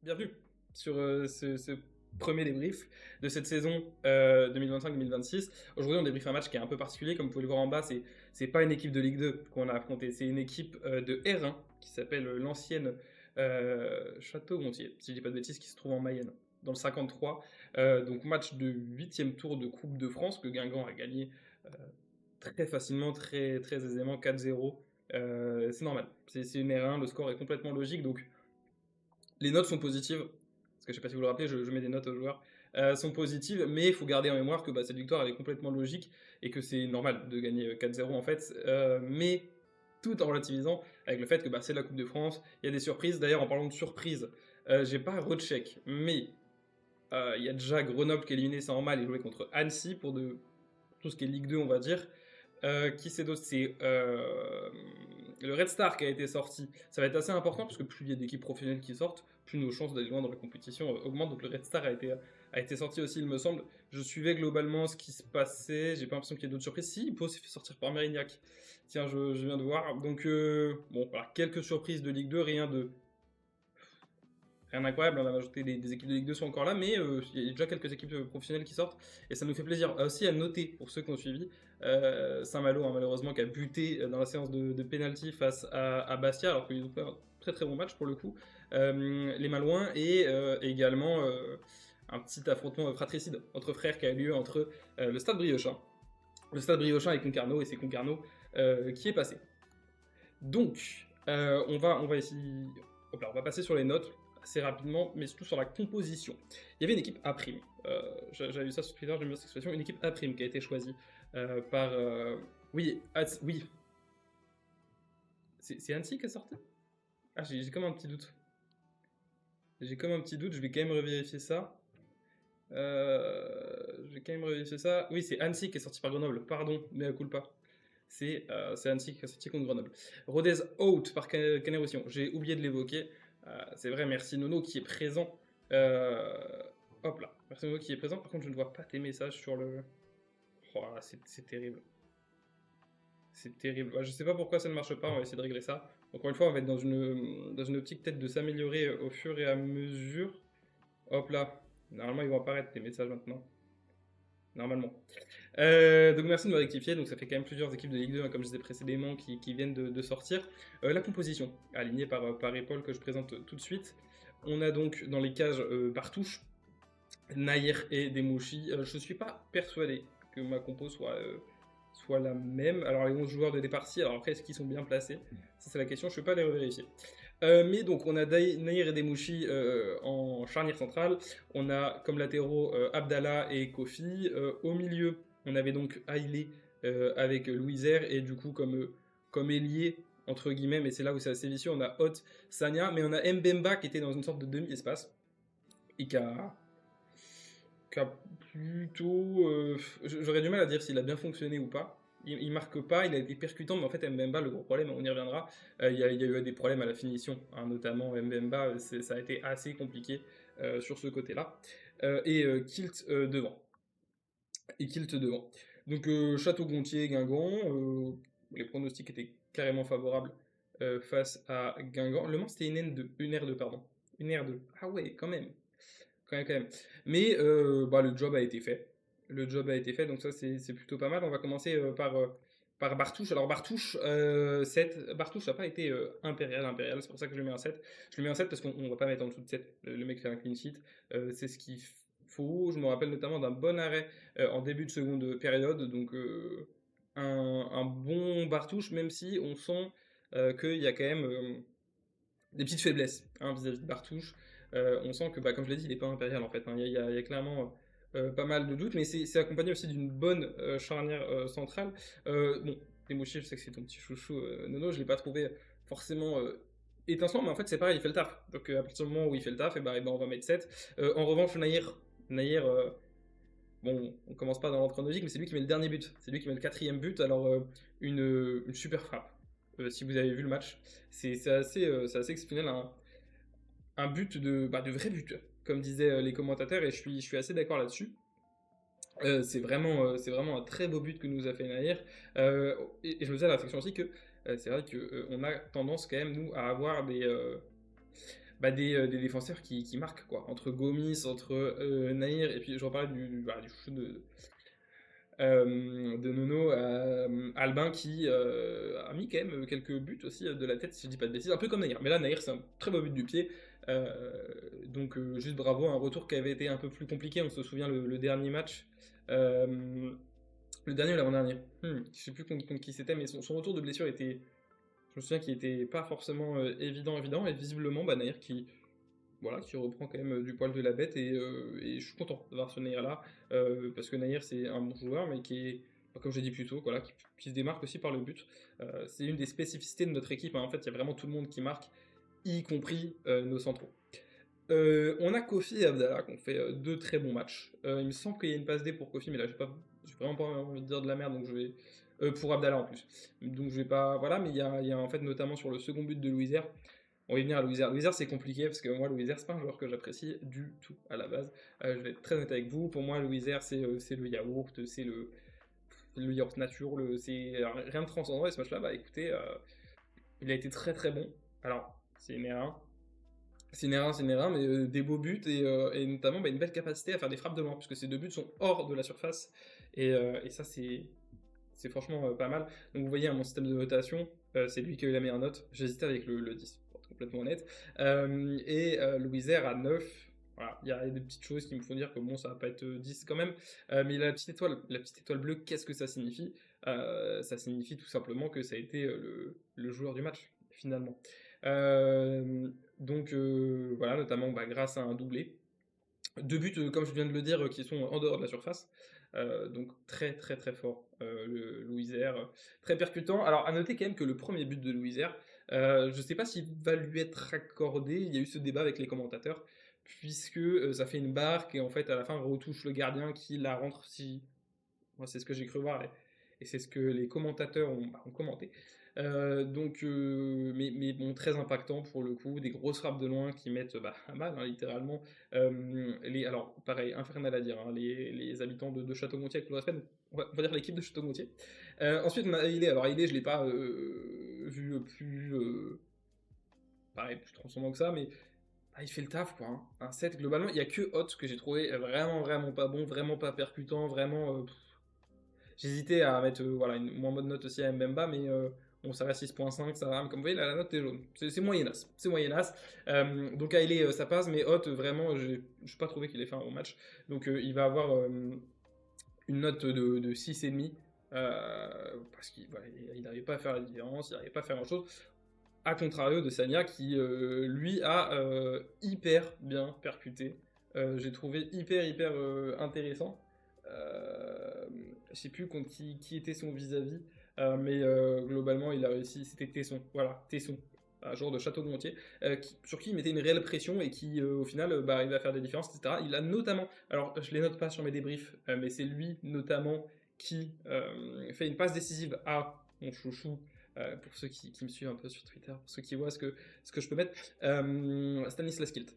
Bienvenue sur ce premier débrief de cette saison 2025-2026. Aujourd'hui, on débriefe un match qui est un peu particulier. Comme vous pouvez le voir en bas, c'est pas une équipe de Ligue 2 qu'on a affronté, c'est une équipe de R1 qui s'appelle l'ancienne Château-Gontier, si je dis pas de bêtises, qui se trouve en Mayenne, dans le 53. Donc, match de 8e tour de Coupe de France que Guingamp a gagné euh, très facilement, très aisément, 4-0. C'est normal, c'est une R1, le score est complètement logique. Donc, les notes sont positives, parce que je sais pas si vous le rappelez, je mets des notes aux joueurs, sont positives, mais il faut garder en mémoire que cette victoire elle est complètement logique et que c'est normal de gagner 4-0 en fait, mais tout en relativisant avec le fait que c'est la Coupe de France, il y a des surprises. D'ailleurs, en parlant de surprises, j'ai pas recheck, mais il y a déjà Grenoble qui est éliminé sans mal et joué contre Annecy pour tout ce qui est Ligue 2, on va dire. Qui c'est d'autre? C'est le Red Star qui a été sorti. Ça va être assez important parce que plus il y a d'équipes professionnelles qui sortent, plus nos chances d'aller loin dans la compétition augmentent. Donc le Red Star a été sorti aussi, il me semble. Je suivais globalement ce qui se passait. J'ai pas l'impression qu'il y ait d'autres surprises. Si, Pau s'est fait sortir par Mérignac. Tiens, je viens de voir. Donc, bon, voilà, quelques surprises de Ligue 2, rien d'incroyable. On a ajouté des équipes de Ligue 2 sont encore là, mais il y a déjà quelques équipes professionnelles qui sortent et ça nous fait plaisir. Aussi à noter, pour ceux qui ont suivi, Saint-Malo, hein, malheureusement, qui a buté dans la séance de penalty face à Bastia, alors qu'ils ont fait un très très bon match pour le coup. Les Malouins et également un petit affrontement fratricide entre frères qui a eu lieu entre le Stade Briochin et Concarneau, et c'est Concarneau qui est passé. Donc, on va ici. Hop là, on va passer sur les notes assez rapidement, mais surtout sur la composition. Il y avait une équipe A'. J'avais vu ça sur Twitter, j'aime bien cette expression. Une équipe A' qui a été choisie par. Oui, oui. C'est Annecy qui est sorti. Ah, j'ai comme un petit doute. Je vais quand même revérifier ça. Je vais quand même revérifier ça. Oui, c'est Annecy qui est sorti par Grenoble, pardon, mais à culpa. C'est Annecy qui a sorti contre Grenoble. Rodez out par Canet-Roussillon. J'ai oublié de l'évoquer. C'est vrai, merci Nono qui est présent. Hop là, merci Nono qui est présent. Par contre, je ne vois pas tes messages sur le. Oh là, c'est terrible. C'est terrible. Je sais pas pourquoi ça ne marche pas, on va essayer de régler ça. Encore une fois, on va être dans une optique peut-être de s'améliorer au fur et à mesure. Hop là. Normalement, ils vont apparaître tes messages maintenant. Normalement. Donc merci de me rectifier. Donc ça fait quand même plusieurs équipes de Ligue 2, hein, comme je disais précédemment, qui viennent de sortir. La composition, alignée par Paul, que je présente tout de suite. On a donc dans les cages Bartouche, Naïr et Demouchi. Je ne suis pas persuadé que ma compo soit la même. Alors les 11 joueurs de départ, alors après, est-ce qu'ils sont bien placés? Ça c'est la question, je ne vais pas les revérifier. Mais donc on a Naïr et Demouchi en charnière centrale. On a comme latéraux Abdallah et Kofi. Au milieu, on avait donc Haïlé avec Louiser, et du coup comme ailier entre guillemets, mais c'est là où c'est assez vicieux, on a Hot, Sanya, mais on a Mbemba qui était dans une sorte de demi-espace et qui a plutôt... j'aurais du mal à dire s'il a bien fonctionné ou pas. Il marque pas, il a été percutant, mais en fait Mbemba, le gros problème, on y reviendra, il y a eu des problèmes à la finition, hein, notamment Mbemba, ça a été assez compliqué sur ce côté-là. Et Kilt devant. Donc Château-Gontier, Guingamp, les pronostics étaient carrément favorables face à Guingamp. Le Mans c'était une R2, pardon. Une R2. Ah ouais, quand même. Quand même. Mais le job a été fait. Le job a été fait, donc ça c'est plutôt pas mal. On va commencer par Bartouche. Alors Bartouche, 7. Bartouche n'a pas été impérial, c'est pour ça que je le mets en 7. Je le mets en 7 parce qu'on ne va pas mettre en dessous de 7. Le mec fait un clean sheet, c'est ce qu'il faut. Je me rappelle notamment d'un bon arrêt en début de seconde période, donc un bon Bartouche, même si on sent qu'il y a quand même des petites faiblesses, hein, vis-à-vis de Bartouche. On sent que, comme je l'ai dit, il n'est pas impérial en fait, hein. Il y a clairement pas mal de doutes, mais c'est accompagné aussi d'une bonne charnière centrale. Bon, Demouchi, je sais que c'est ton petit chouchou, Nono, je ne l'ai pas trouvé forcément étincelant, mais en fait c'est pareil, il fait le taf. Donc à partir du moment où il fait le taf, on va mettre 7. En revanche, Naïr, bon, on commence pas dans l'ordre chronologique, mais c'est lui qui met le dernier but. C'est lui qui met le quatrième but. Alors, une super frappe. Si vous avez vu le match, c'est assez exceptionnel. Un but de vrai but, comme disaient les commentateurs, et je suis assez d'accord là-dessus. C'est vraiment un très beau but que nous a fait Naïr. Et je me faisais la réflexion aussi que c'est vrai qu'on a tendance quand même, nous, à avoir des défenseurs qui marquent, quoi. Entre Gomis, entre Naïr, et puis j'en parlais du chouchou de Nono, Albin qui a mis quand même quelques buts aussi de la tête, si je dis pas de bêtises, un peu comme Naïr. Mais là, Naïr, c'est un très beau but du pied. Juste bravo, un retour qui avait été un peu plus compliqué. On se souvient le dernier match. Le dernier ou l'avant-dernier. Je sais plus contre qui c'était, mais son retour de blessure était. Je me souviens qu'il était pas forcément évident. Et visiblement, Naïr qui reprend quand même du poil de la bête et je suis content d'avoir ce Naïr là parce que Naïr c'est un bon joueur mais qui est comme j'ai dit plus tôt voilà, qui se démarque aussi par le but. C'est une des spécificités de notre équipe, hein. En fait il y a vraiment tout le monde qui marque, y compris nos centraux. On a Kofi et Abdallah qui ont fait deux très bons matchs. Il me semble qu'il y a une passe D pour Kofi, mais là j'ai vraiment pas envie de dire de la merde, donc je vais pour Abdallah en plus. Donc je vais pas voilà, mais il y a en fait notamment sur le second but de Louiser. On va y venir à Louiser. Louiser, c'est compliqué parce que moi, Louiser, c'est pas un joueur que j'apprécie du tout à la base. Je vais être très honnête avec vous. Pour moi, Louiser, c'est le yaourt, c'est le yaourt nature, c'est rien de transcendant. Et ce match-là, écoutez, il a été très très bon. Alors, c'est une erreur. C'est une erreur, mais des beaux buts et notamment une belle capacité à faire des frappes de loin, puisque ces deux buts sont hors de la surface. Et ça, c'est franchement pas mal. Donc vous voyez, mon système de notation, c'est lui qui a eu la meilleure note. J'hésitais avec le 10, pour être complètement honnête. Louiser à 9. Voilà, il y a des petites choses qui me font dire que bon, ça va pas être 10 quand même. Mais la petite étoile bleue, qu'est-ce que ça signifie? Ça signifie tout simplement que ça a été le joueur du match, finalement. Voilà, notamment grâce à un doublé. Deux buts, comme je viens de le dire, qui sont en dehors de la surface. Donc très très très fort, le Louiser, très percutant. Alors à noter quand même que le premier but de Louiser, je sais pas s'il va lui être accordé, il y a eu ce débat avec les commentateurs, puisque ça fait une barque et en fait à la fin retouche le gardien qui la rentre si... Moi c'est ce que j'ai cru voir et c'est ce que les commentateurs ont commenté. Mais bon, très impactant pour le coup, des grosses frappes de loin qui mettent à mal, hein, littéralement. Alors, pareil, infernal à dire, hein, les habitants de Château-Gontier, avec tout le respect, donc on va dire l'équipe de Château-Gontier. Ensuite, on a Ailé. Alors, Ailé, je l'ai pas vu plus. Pareil, plus transcendant que ça, mais il fait le taf, quoi, hein. Un set, globalement, il y a que Hot que j'ai trouvé vraiment, vraiment pas bon, vraiment pas percutant, vraiment. J'hésitais à mettre voilà, une moins bonne note aussi à Mbemba, mais bon, ça reste 6.5, ça va. Mais comme vous voyez, là, la note est jaune. C'est moyennasse. C'est moyennasse. Donc Haile, ça passe, mais Hot, vraiment, je n'ai pas trouvé qu'il ait fait un bon match. Donc il va avoir une note de 6,5. Parce qu'il n'arrivait pas à faire la différence, il n'arrivait pas à faire grand-chose. A contrario de Sanya qui, lui, a hyper bien percuté. J'ai trouvé hyper intéressant. Je sais plus contre qui était son vis-à-vis, mais globalement il a réussi. C'était Tesson, voilà, Tesson, un joueur de Château-Gontier, sur qui il mettait une réelle pression et qui au final il va faire des différences, etc. Il a notamment, alors je les note pas sur mes débriefs, mais c'est lui notamment qui fait une passe décisive à mon chouchou. Pour ceux qui me suivent un peu sur Twitter, pour ceux qui voient ce que je peux mettre, Stanislas Kilt.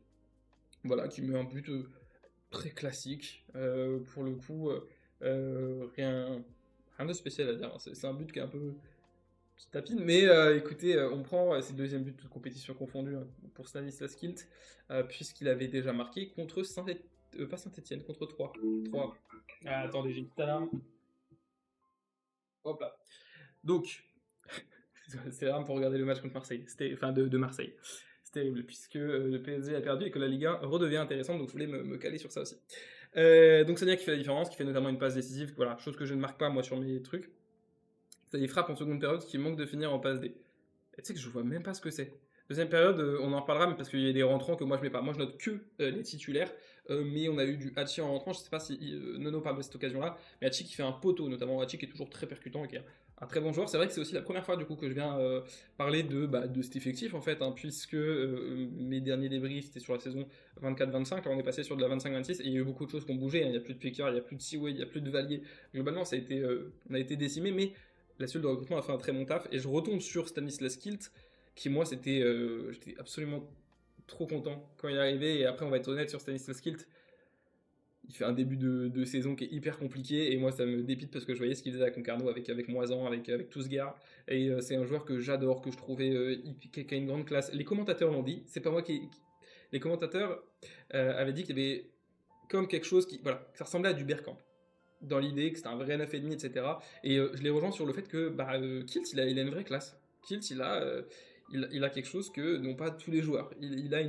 Voilà, qui met un but très classique. Pour le coup, rien de spécial à dire, hein. C'est un but qui est un peu qui tapine, mais écoutez, on prend c'est le deuxième but de toute compétition confondue, hein, pour Stanislas Kilt, puisqu'il avait déjà marqué contre pas Saint-Etienne, contre 3. Ah, attendez, j'ai une petite alarme. Hop là. Donc, c'est rare pour regarder le match contre Marseille, enfin de Marseille. C'est terrible, puisque le PSG a perdu et que la Ligue 1 redevient intéressante, donc je voulais me caler sur ça aussi. Donc Sagna qui fait la différence, qui fait notamment une passe décisive, voilà, chose que je ne marque pas moi sur mes trucs. Ça des frappes en seconde période qui manquent de finir en passe D. Et tu sais que je vois même pas ce que c'est. Deuxième période, on en reparlera, mais parce qu'il y a des rentrants que moi je mets pas. Moi je note que les titulaires, mais on a eu du Hachi en rentrant. Je sais pas si Nono parle de cette occasion-là, mais Hachi qui fait un poteau, notamment Hachi qui est toujours très percutant et qui est un très bon joueur. C'est vrai que c'est aussi la première fois du coup que je viens parler de cet effectif en fait, hein, puisque mes derniers débris c'était sur la saison 24-25. Là on est passé sur de la 25-26 et il y a eu beaucoup de choses qui ont bougé, hein. Il n'y a plus de Piqueur, il n'y a plus de Siway, il n'y a plus de Valier. Globalement, on a été décimé, mais la suite de recrutement a fait un très bon taf. Et je retombe sur Stanislas Kilt, qui moi j'étais absolument trop content quand il est arrivé. Et après on va être honnête sur Stanislas Kilt, il fait un début de saison qui est hyper compliqué et moi ça me dépite parce que je voyais ce qu'il faisait à Concarneau avec Moisan, avec tout ce gars. Et c'est un joueur que j'adore, que je trouvais qui a une grande classe. Les commentateurs l'ont dit, c'est pas moi les commentateurs avaient dit qu'il y avait comme quelque chose qui, voilà, que ça ressemblait à du Bergkamp dans l'idée que c'était un vrai 9,5, etc. Et je les rejoins sur le fait que Kilt, il a une vraie classe. Kilt, il a quelque chose que n'ont pas tous les joueurs. Il a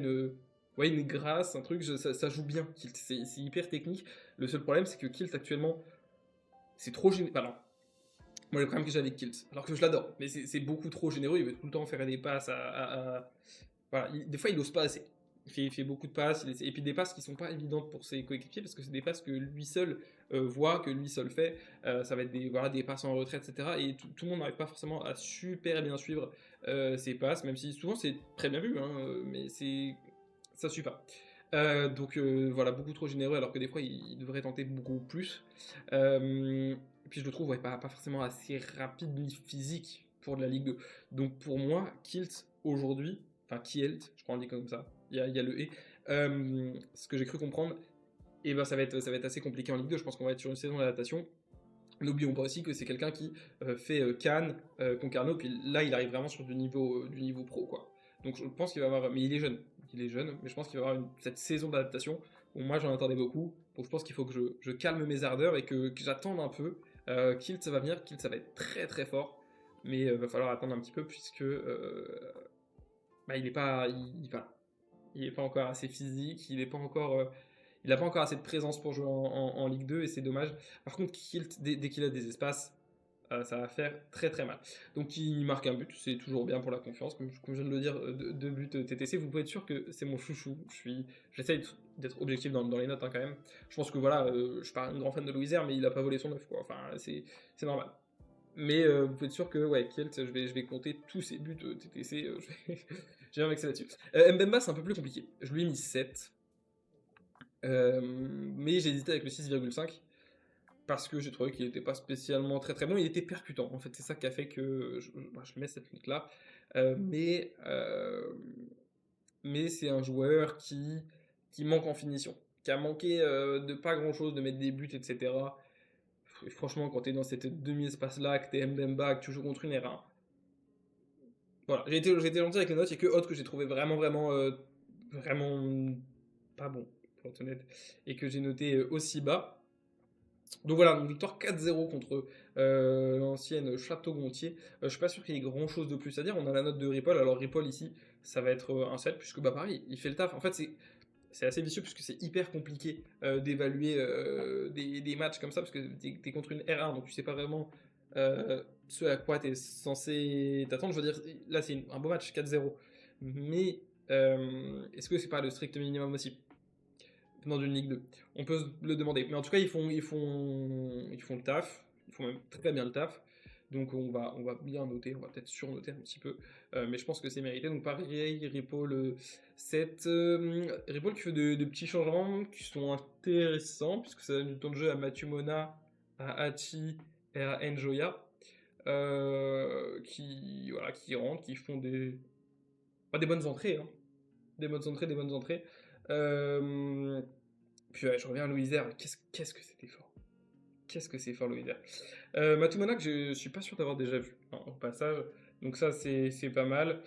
ouais, une grâce, un truc, ça joue bien. Kilt, c'est hyper technique. Le seul problème, c'est que Kilt, actuellement, c'est trop généreux. Enfin, non. Moi, le problème que j'ai avec Kilt, alors que je l'adore, mais c'est beaucoup trop généreux. Il veut tout le temps faire des passes voilà, des fois, il n'ose pas assez. Il fait beaucoup de passes, et puis des passes qui sont pas évidentes pour ses coéquipiers parce que c'est des passes que lui seul voit, que lui seul fait. Ça va être voilà, des passes en retraite, etc. Et tout le monde n'arrive pas forcément à super bien suivre ses passes, même si souvent c'est très bien vu, hein, mais ça suit pas. Donc voilà, beaucoup trop généreux alors que des fois il devrait tenter beaucoup plus. Puis je le trouve ouais, pas forcément assez rapide ni physique pour de la Ligue 2. Donc pour moi, Kilt aujourd'hui, enfin Kielt, je crois qu'on le dit comme ça, il y a le et, ce que j'ai cru comprendre, et ben ça va être assez compliqué en Ligue 2, je pense qu'on va être sur une saison d'adaptation. N'oublions pas aussi que c'est quelqu'un qui fait Cannes, Concarneau, puis là il arrive vraiment sur du niveau pro quoi. Donc je pense qu'il va avoir, mais il est jeune, mais je pense qu'il va avoir cette saison d'adaptation où moi j'en attendais beaucoup, donc je pense qu'il faut que je calme mes ardeurs et que j'attende un peu. Kilt ça va venir, Kilt ça va être très très fort, mais va falloir attendre un petit peu puisque il est pas, voilà, il est pas encore assez physique, il a pas encore assez de présence pour jouer en Ligue 2 et c'est dommage. Par contre, Kilt, dès qu'il a des espaces, ça va faire très très mal. Donc il marque un but, c'est toujours bien pour la confiance, comme je viens de le dire, deux buts TTC, vous pouvez être sûr que c'est mon chouchou. J'essaye d'être objectif dans les notes hein, quand même. Je pense que voilà, je suis pas un grand fan de Louis mais il a pas volé son œuf quoi. Enfin c'est normal. Mais vous pouvez être sûr que ouais, Kilt, je vais compter tous ses buts TTC, j'ai un vexé là-dessus. Mbemba c'est un peu plus compliqué. Je lui ai mis 7. Mais j'ai hésité avec le 6,5 parce que j'ai trouvé qu'il n'était pas spécialement très très bon. Il était percutant, en fait, c'est ça qui a fait que je mets cette note-là. Euh, mais euh, mais c'est un joueur qui manque en finition, qui a manqué de pas grand-chose, de mettre des buts, etc. Et franchement, quand t'es dans cette demi-espace-là, que t'es Mbemba, que tu joues contre une R1, voilà, j'ai été gentil avec les notes, il n'y a que autre que j'ai trouvé vraiment pas bon, pour être honnête, et que j'ai noté aussi bas. Donc voilà, une victoire 4-0 contre l'ancienne Château-Gontier. Je suis pas sûr qu'il y ait grand chose de plus à dire. On a la note de Ripoll. Alors Ripoll ici, ça va être un 7, puisque bah pareil, il fait le taf. En fait, c'est assez vicieux puisque c'est hyper compliqué d'évaluer des matchs comme ça, parce que t'es contre une R1, donc tu sais pas vraiment ce à quoi t'es censé t'attendre. Je veux dire, là c'est un beau match, 4-0. Mais est-ce que c'est pas le strict minimum aussi dans une Ligue 2. On peut se le demander. Mais en tout cas, ils font le taf. Ils font même très bien le taf. Donc on va bien noter, on va peut-être surnoter un petit peu. Mais je pense que c'est mérité. Donc pareil, Ripoll 7. Ripoll qui fait de petits changements qui sont intéressants, puisque ça donne du temps de jeu à Mathieu Mona, à Hachi et à Njoya. Voilà, qui rentrent, qui font des bonnes entrées. Hein. Des bonnes entrées, des bonnes entrées. Euh, Puis ouais, je reviens à Louisère. Qu'est-ce que c'était fort. Qu'est-ce que c'est fort, Louisère. Matumana, que je suis pas sûr d'avoir déjà vu hein, au passage. Donc ça, c'est pas mal.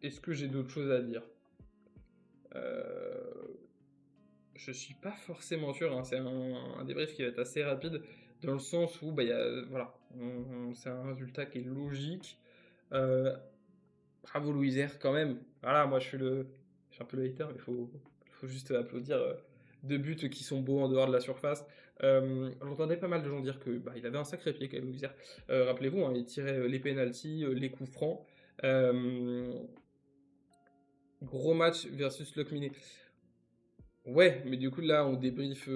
Est-ce que j'ai d'autres choses à dire euh, Je suis pas forcément sûr. Hein, c'est un débrief qui va être assez rapide dans le sens où, voilà, c'est un résultat qui est logique. Euh, Bravo Louisère quand même. Voilà, moi je suis un peu le hater, mais faut juste applaudir deux buts qui sont beaux en dehors de la surface. J'entendais pas mal de gens dire que il avait un sacré pied quand même Louisère. Rappelez-vous, hein, il tirait les pénaltys, les coups francs. Euh, Gros match versus Locminé. Ouais, mais du coup là on débrief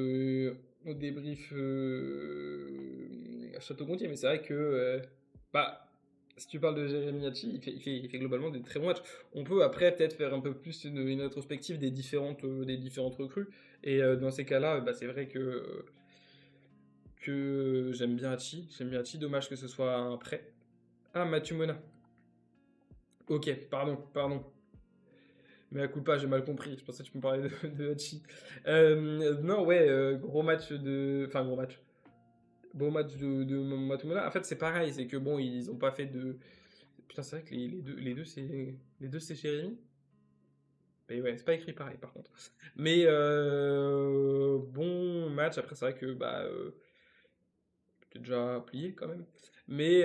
à Château-Gontier, mais c'est vrai que bah si tu parles de Jérémy Hachi, il fait globalement des très bons matchs. On peut après peut-être faire un peu plus une rétrospective des différentes recrues. Et dans ces cas-là, c'est vrai que j'aime bien Hachi. J'aime bien Hachi, dommage que ce soit un prêt. Ah, Mathieu Mona. Ok, pardon. Mais à coup pas, j'ai mal compris. Je pensais que tu me parlais de Hachi. Non, ouais, gros match de. Enfin, gros match. Beau match de Matumela. En fait, c'est pareil, c'est que bon, ils ont pas fait de. Putain, c'est vrai que les deux c'est Jérémy. Mais ouais, c'est pas écrit pareil par contre. Mais bon match, après c'est vrai que bah j'étais déjà plié quand même. Mais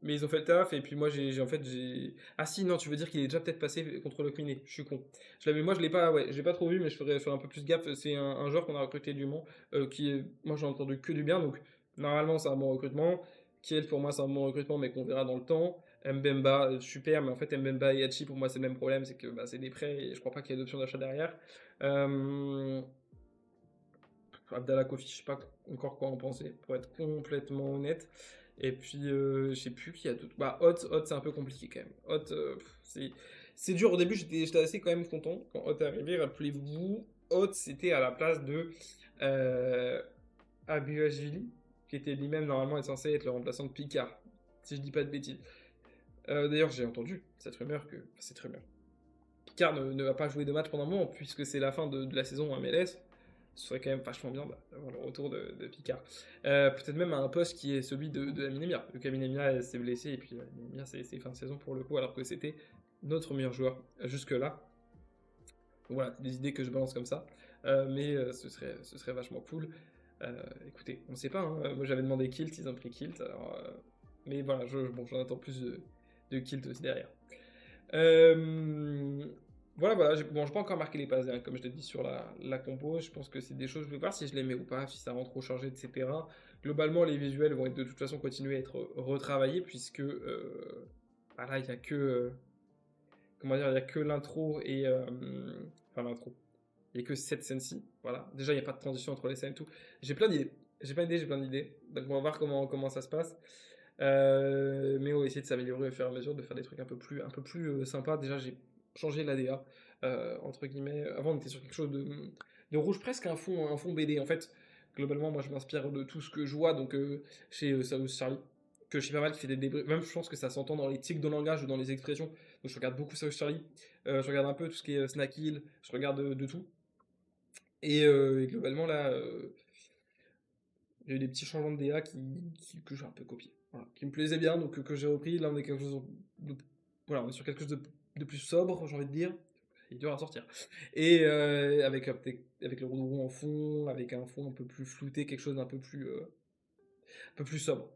mais ils ont fait le taf et puis moi en fait j'ai ah si non, tu veux dire qu'il est déjà peut-être passé contre le Quiné. Je suis con. Moi je l'ai pas ouais, j'ai pas trop vu mais je ferais faire un peu plus gaffe, c'est un joueur qu'on a recruté du Mans qui est moi j'ai entendu que du bien donc normalement c'est un bon recrutement. Kiel pour moi c'est un bon recrutement mais qu'on verra dans le temps. Mbemba, super, mais en fait Mbemba et Hachi pour moi c'est le même problème, c'est que bah, c'est des prêts et je crois pas qu'il y ait d'option d'achat derrière. Euh, Abdallah Kofi, je sais pas encore quoi en penser, pour être complètement honnête. Et puis, je sais plus qui a d'autre. Bah, Hot c'est un peu compliqué quand même. Hot, c'est dur. Au début, j'étais assez quand même content quand Hot est arrivé. Rappelez-vous, Hot, c'était à la place de euh, Abuashvili, qui était lui-même normalement est censé être le remplaçant de Picard, si je dis pas de bêtises. D'ailleurs, j'ai entendu cette rumeur que. Enfin, cette rumeur. Picard ne va pas jouer de match pendant un moment, puisque c'est la fin de la saison en MLS. Ce serait quand même vachement bien d'avoir le retour de Picard. Peut-être même à un poste qui est celui de Lamine Emir. Vu qu'Amine Emir s'est blessé, et puis Lamine Emir c'est fin de saison pour le coup, alors que c'était notre meilleur joueur jusque-là. Donc voilà, des idées que je balance comme ça. Mais ce serait vachement cool. Écoutez, on sait pas, hein. Moi j'avais demandé Kilt, ils ont pris Kilt. Alors, mais voilà, bon, j'en attends plus de Kilt aussi derrière. Euh, voilà. Bon, je pas encore marqué les passes, hein, comme je t'ai dit sur la compo. Je pense que c'est des choses, je vais voir si je les mets ou pas, si ça rend trop chargé, etc. Globalement, les visuels vont être de toute façon continuer à être retravaillés, puisque voilà, il y a que. Comment dire, il y a que l'intro et. Enfin, l'intro. Il y a que cette scène-ci. Voilà. Déjà, il n'y a pas de transition entre les scènes et tout. J'ai plein d'idées. J'ai plein d'idées. Donc, on va voir comment ça se passe. Mais on va essayer de s'améliorer au fur et à mesure, de faire des trucs un peu plus sympas. Déjà, j'ai changé l'ADA, entre guillemets. Avant, on était sur quelque chose de rouge, presque un fond BD. En fait, globalement, moi, je m'inspire de tout ce que je vois. Donc, chez South Charlie, que je sais pas mal, qui fait des débriefs. Même, je pense que ça s'entend dans les tics de langage ou dans les expressions. Donc, je regarde beaucoup South Charlie. Je regarde un peu tout ce qui est Snack Hill. Je regarde de tout. Et globalement, là, il y a eu des petits changements de DA que j'ai un peu copié. Voilà, qui me plaisaient bien, donc que j'ai repris. Là, on est quelque chose voilà, on est sur quelque chose de plus sobre, j'ai envie de dire. C'est dur à sortir. Et avec le roux en fond, avec un fond un peu plus flouté, quelque chose d'un peu plus sobre.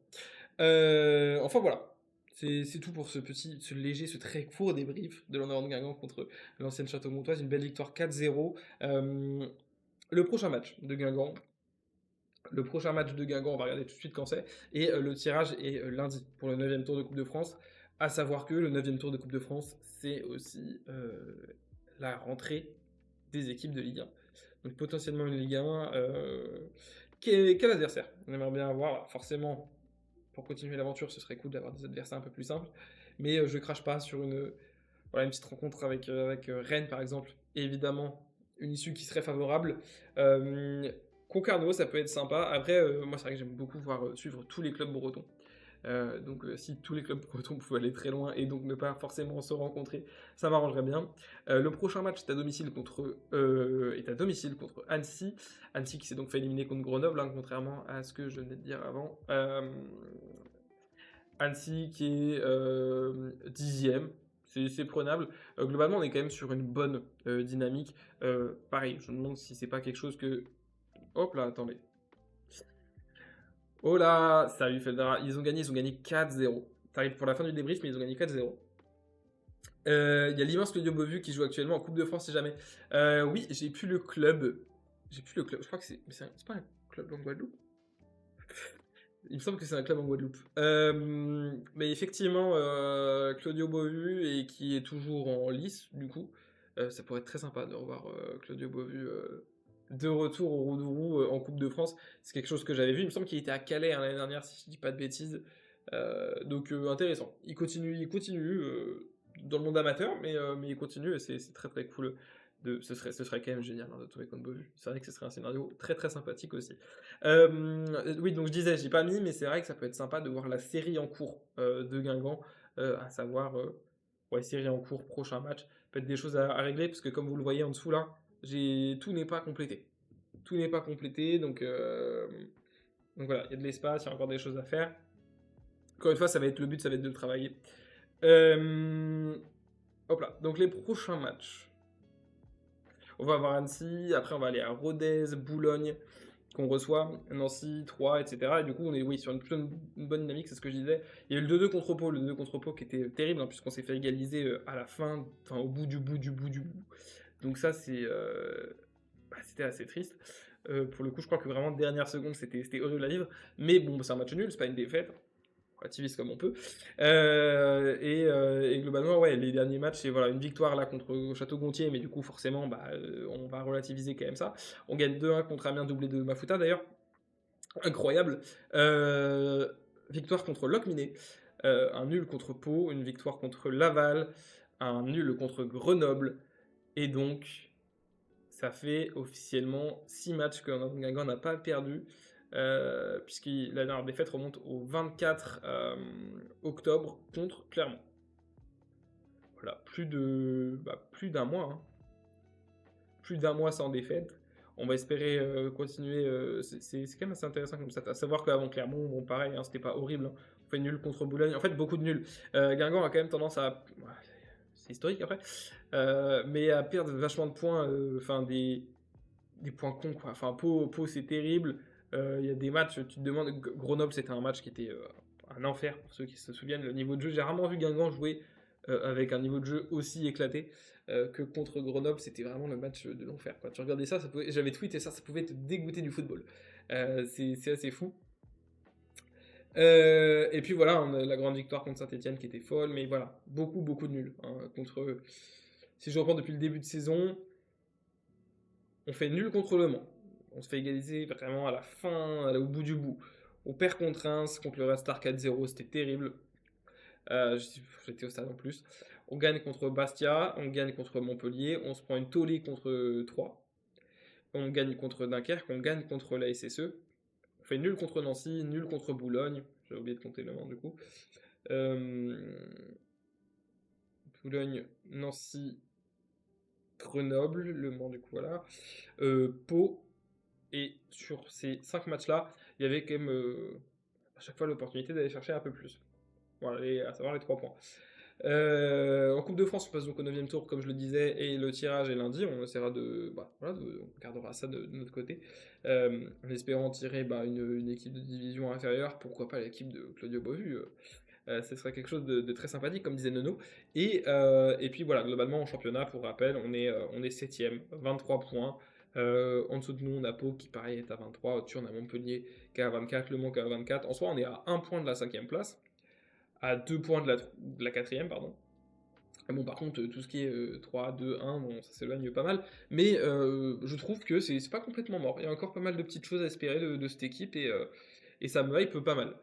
Enfin voilà. C'est tout pour ce léger, ce très court débrief de l'Honneur de Guingamp contre l'ancienne Château-Montoise. Une belle victoire 4-0. Le prochain match de Guingamp, on va regarder tout de suite quand c'est. Et le tirage est lundi pour le 9e tour de Coupe de France. À savoir que le 9e tour de Coupe de France, c'est aussi la rentrée des équipes de Ligue 1. Donc potentiellement une Ligue 1. Quel adversaire on aimerait bien avoir? Alors, forcément, pour continuer l'aventure, ce serait cool d'avoir des adversaires un peu plus simples. Mais je crache pas sur une petite rencontre avec Rennes, par exemple. Et évidemment, une issue qui serait favorable. Euh, Concarneau, ça peut être sympa. Après, moi, c'est vrai que j'aime beaucoup suivre tous les clubs bretons. Donc, si tous les clubs bretons pouvaient aller très loin et donc ne pas forcément se rencontrer, ça m'arrangerait bien. Le prochain match est à domicile contre Annecy. Annecy qui s'est donc fait éliminer contre Grenoble, hein, contrairement à ce que je venais de dire avant. Annecy qui est 10e, c'est prenable. Globalement, on est quand même sur une bonne dynamique. Pareil, je me demande si c'est pas quelque chose que. Hop là, attendez. Oh là, salut Feldara. Ils ont gagné 4-0. T'arrives pour la fin du débrief, mais ils ont gagné 4-0. Il y a l'immense Claudio Beauvu qui joue actuellement en Coupe de France, si jamais. Oui, j'ai plus le club. Je crois que c'est pas un club en Guadeloupe. Il me semble que c'est un club en Guadeloupe. Mais effectivement, Claudio Beauvu, et qui est toujours en lice, du coup, ça pourrait être très sympa de revoir Claudio Beauvu de retour au Roudourou en Coupe de France. C'est quelque chose que j'avais vu. Il me semble qu'il était à Calais hein, l'année dernière, si je dis pas de bêtises. Donc intéressant. Il continue dans le monde amateur, mais il continue et c'est très très cool. Ce serait quand même génial hein, de trouver contre Beauvu. C'est vrai que ce serait un scénario très très sympathique aussi. Oui, donc je disais, j'ai pas mis, mais c'est vrai que ça peut être sympa de voir la série en cours de Guingamp, à savoir, ouais, série en cours, prochain match. Peut-être des choses à régler, parce que comme vous le voyez en dessous là, tout n'est pas complété. Tout n'est pas complété, donc voilà, il y a de l'espace, il y a encore des choses à faire. Encore une fois, le but, ça va être de le travailler. Hop là, donc les prochains matchs. On va avoir Annecy, après on va aller à Rodez, Boulogne, qu'on reçoit, Nancy, 3, etc. Et du coup, on est oui, sur plutôt une bonne dynamique, c'est ce que je disais. Il y a eu le 2-2 contre Pau, le 2-2 contre Pau qui était terrible, hein, puisqu'on s'est fait égaliser à la fin, enfin au bout du bout du bout du bout. Donc ça, c'était assez triste. Pour le coup, je crois que vraiment, dernière seconde, c'était horrible à vivre. Mais bon, c'est un match nul, c'est pas une défaite. Relativise comme on peut. Et globalement, ouais, les derniers matchs, c'est voilà, une victoire là contre Château-Gontier, mais du coup, forcément, on va relativiser quand même ça. On gagne 2-1 contre Amiens, doublé de Mafuta d'ailleurs. Incroyable. Victoire contre Locminé, un nul contre Pau, une victoire contre Laval, un nul contre Grenoble. Et donc, ça fait officiellement 6 matchs que Guingamp n'a pas perdu, puisque la dernière défaite remonte au 24 octobre contre Clermont. Voilà, plus d'un mois. Hein. Plus d'un mois sans défaite. On va espérer continuer. C'est quand même assez intéressant comme ça. À savoir qu'avant Clermont, bon, pareil, hein, c'était pas horrible. Hein. On fait nul contre Boulogne. En fait, beaucoup de nuls. Guingamp a quand même tendance à. C'est historique après. Mais à perdre vachement de points. Enfin, des points cons, quoi. Enfin, Pau c'est terrible. Il y a des matchs, tu te demandes. Grenoble, c'était un match qui était un enfer pour ceux qui se souviennent. Le niveau de jeu, j'ai rarement vu Guingamp jouer avec un niveau de jeu aussi éclaté que contre Grenoble. C'était vraiment le match de l'enfer. Quoi. Tu regardais ça, j'avais tweeté ça, ça pouvait te dégoûter du football. C'est assez fou. Et puis voilà, on a la grande victoire contre Saint-Etienne qui était folle, mais voilà, beaucoup de nuls. Hein, contre, si je reprends depuis le début de saison, on fait nul contre Le Mans. On se fait égaliser vraiment à la fin, au bout du bout. On perd contre Reims, contre le Red Star 4-0, c'était terrible. J'étais au stade en plus. On gagne contre Bastia, on gagne contre Montpellier, on se prend une tollée contre 3. On gagne contre Dunkerque, on gagne contre la SSE. On fait nul contre Nancy, nul contre Boulogne. J'ai oublié de compter Le Mans du coup. Boulogne, Nancy, Grenoble, Le Mans du coup voilà. Pau. Et sur ces 5 matchs-là, il y avait quand même à chaque fois l'opportunité d'aller chercher un peu plus. Voilà, à savoir les 3 points. En Coupe de France, on passe donc au 9e tour, comme je le disais, et le tirage est lundi. On essaiera on gardera ça de notre côté, en espérant tirer une équipe de division inférieure, pourquoi pas l'équipe de Claudio Beauvu. Ce serait quelque chose de très sympathique, comme disait Nono. Et puis voilà, globalement en championnat, pour rappel, on est 7ème, 23 points. En dessous de nous, on a Pau qui, pareil, est à 23. Au-dessus, on a Montpellier qui est à 24, Le Mans qui est à 24. En soi, on est à 1 point de la 5ème place, à 2 points de la 4ème, pardon. Bon, par contre, tout ce qui est 3, 2, 1, bon, ça s'éloigne pas mal. Mais je trouve que c'est pas complètement mort. Il y a encore pas mal de petites choses à espérer de cette équipe et ça me hype pas mal.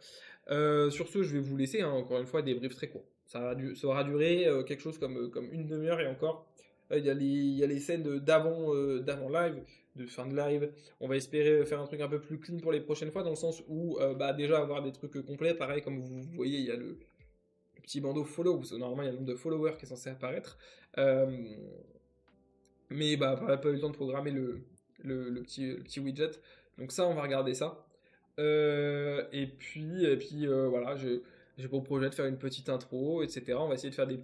Sur ce, je vais vous laisser, hein, encore une fois, des briefs très courts. Ça aura duré quelque chose comme une demi-heure et encore. Il y a les scènes d'avant live, de fin de live. On va espérer faire un truc un peu plus clean pour les prochaines fois, dans le sens où déjà avoir des trucs complets. Pareil, comme vous voyez, il y a le petit bandeau follow, parce que normalement il y a le nombre de followers qui est censé apparaître. Mais pas eu le temps de programmer le petit widget. Donc ça, on va regarder ça. Voilà, j'ai pour projet de faire une petite intro, etc. On va essayer de faire des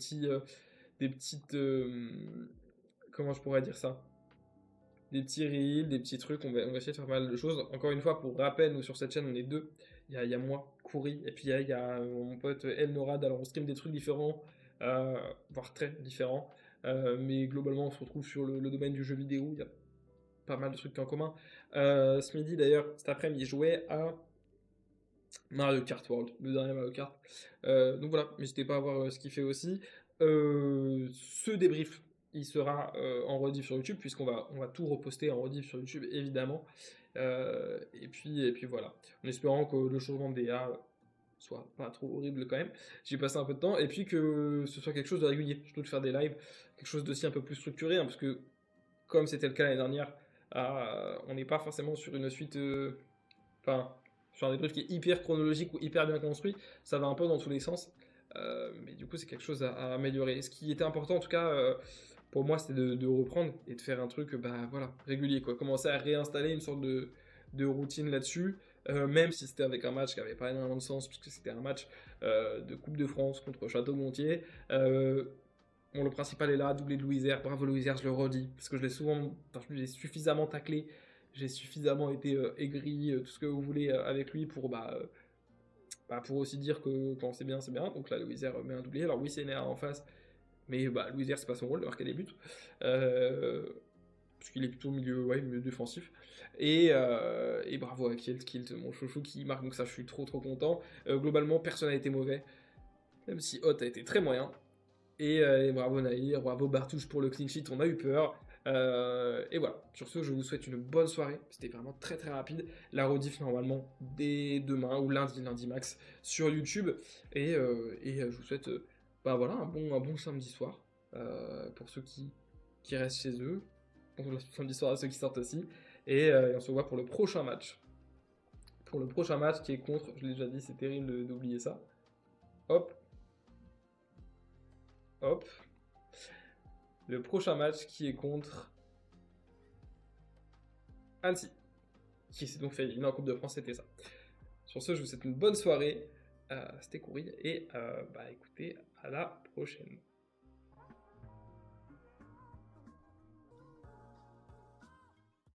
petites, comment je pourrais dire ça? Des petits reels, des petits trucs, on va essayer de faire pas mal de choses. Encore une fois, pour rappel, nous sur cette chaîne, on est deux. Il y a moi, Kouri, et puis il y a mon pote El Norad. Alors on stream des trucs différents, voire très différents. Mais globalement, on se retrouve sur le domaine du jeu vidéo. Il y a pas mal de trucs en commun. Ce midi d'ailleurs, cet après-midi, il jouait à Mario Kart World, le dernier Mario Kart. Donc voilà, n'hésitez pas à voir ce qu'il fait aussi. Ce débrief, il sera en rediff sur YouTube, on va tout reposter en rediff sur YouTube, évidemment. Et puis voilà, en espérant que le changement de DA soit pas trop horrible quand même. J'ai passé un peu de temps, et puis que ce soit quelque chose de régulier, surtout de faire des lives, quelque chose d'aussi un peu plus structuré, hein, parce que comme c'était le cas l'année dernière, on n'est pas forcément sur une suite... Enfin, sur un débrief qui est hyper chronologique ou hyper bien construit, ça va un peu dans tous les sens. Mais du coup, c'est quelque chose à améliorer. Ce qui était important, en tout cas, pour moi, c'était de reprendre et de faire un truc, voilà, régulier, quoi. Commencer à réinstaller une sorte de routine là-dessus. même si c'était avec un match qui avait pas énormément de sens, puisque c'était un match de Coupe de France contre Château-Gontier. Bon, le principal est là, doublé de Louisère. Bravo Louisère, je le redis, parce que je l'ai souvent, enfin, je l'ai suffisamment taclé, j'ai suffisamment été aigri, tout ce que vous voulez avec lui pour pour aussi dire que quand c'est bien, c'est bien. Donc là, Louisère met un doublé. Alors oui, c'est Néa en face, mais Louisère, c'est pas son rôle de marquer des buts. Parce qu'il est plutôt milieu, ouais, milieu défensif. Et bravo à Kilt, mon chouchou qui marque, donc ça, je suis trop trop content. Globalement, personne n'a été mauvais, même si Hot a été très moyen. Et bravo Naïr, bravo Bartouche pour le clean sheet, on a eu peur. Et voilà, sur ce, je vous souhaite une bonne soirée. C'était vraiment très très rapide. La rediff normalement dès demain ou lundi max sur YouTube. Je vous souhaite voilà, un bon samedi soir pour ceux qui restent chez eux. Bon samedi soir à ceux qui sortent aussi. Et on se voit pour le prochain match. Pour le prochain match qui est contre, je l'ai déjà dit, c'est terrible d'oublier ça. Hop, hop. Le prochain match qui est contre Annecy, qui s'est donc fait éliminer en Coupe de France, c'était ça. Sur ce, je vous souhaite une bonne soirée, c'était Coury, et écoutez, à la prochaine.